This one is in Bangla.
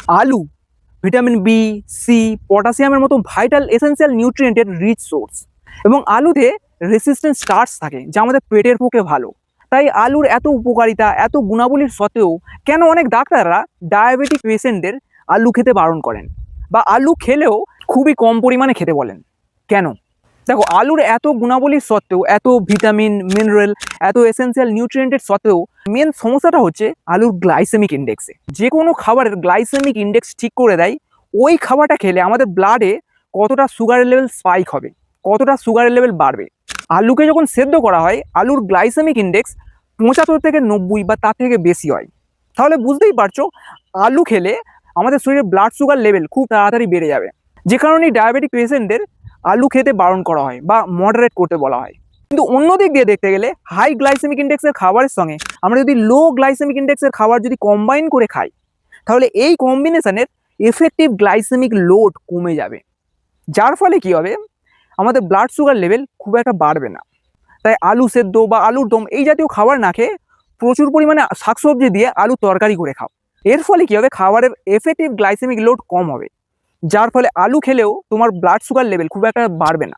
আলু ভিটামিন বি, সি, পটাশিয়ামের মতো ভাইটাল এসেনশিয়াল নিউট্রিয়েন্টের রিচ সোর্স এবং আলুতে রেসিস্ট্যান্ট স্টার্চ থাকে যা আমাদের পেটের পক্ষে ভালো। তাই আলুর এত উপকারিতা, এত গুণাবলীর সত্ত্বেও কেন অনেক ডাক্তাররা ডায়াবেটিক পেশেন্টদের আলু খেতে বারণ করেন বা আলু খেলেও খুবই কম পরিমাণে খেতে বলেন? কেন? দেখো, আলুর এত গুণাবলীর সত্ত্বেও, এত ভিটামিন, মিনারেল, এত এসেনশিয়াল নিউট্রিয়েন্টের সত্ত্বেও মেন সমস্যাটা হচ্ছে আলুর গ্লাইসেমিক ইন্ডেক্সে। যে কোনো খাবারের গ্লাইসেমিক ইন্ডেক্স ঠিক করে দেয় ওই খাবারটা খেলে আমাদের ব্লাডে কতটা সুগারের লেভেল স্পাইক হবে, কতটা সুগারের লেভেল বাড়বে। আলুকে যখন সেদ্ধ করা হয় আলুর গ্লাইসেমিক ইন্ডেক্স 75 থেকে 90 বা তার থেকে বেশি হয়। তাহলে বুঝতেই পারছো আলু খেলে আমাদের শরীরে ব্লাড সুগার লেভেল খুব তাড়াতাড়ি বেড়ে যাবে, যে কারণে ডায়াবেটিক পেশেন্টদের আলু খেতে বারণ করা হয় বা মডারেট করতে বলা হয়। কিন্তু অন্য দিক দিয়ে দেখতে গেলে হাই গ্লাইসেমিক ইন্ডেক্সের খাবারের সঙ্গে আমরা যদি লো গ্লাইসেমিক ইন্ডেক্সের খাবার যদি কম্বাইন করে খাই তাহলে এই কম্বিনেশনের এফেক্টিভ গ্লাইসেমিক লোড কমে যাবে, যার ফলে কি হবে, আমাদের ব্লাড সুগার লেভেল খুব একটা বাড়বে না। তাই আলু সেদ্ধ বা আলুর দম এই জাতীয় খাবার না খেয়ে প্রচুর পরিমাণে শাকসবজি দিয়ে আলু তরকারি করে খাও। এর ফলে কি হবে, খাবারের এফেক্টিভ গ্লাইসেমিক লোড কম হবে, যার ফলে আলু খেলেও তোমার ব্লাড সুগার লেভেল খুব একটা বাড়বে না।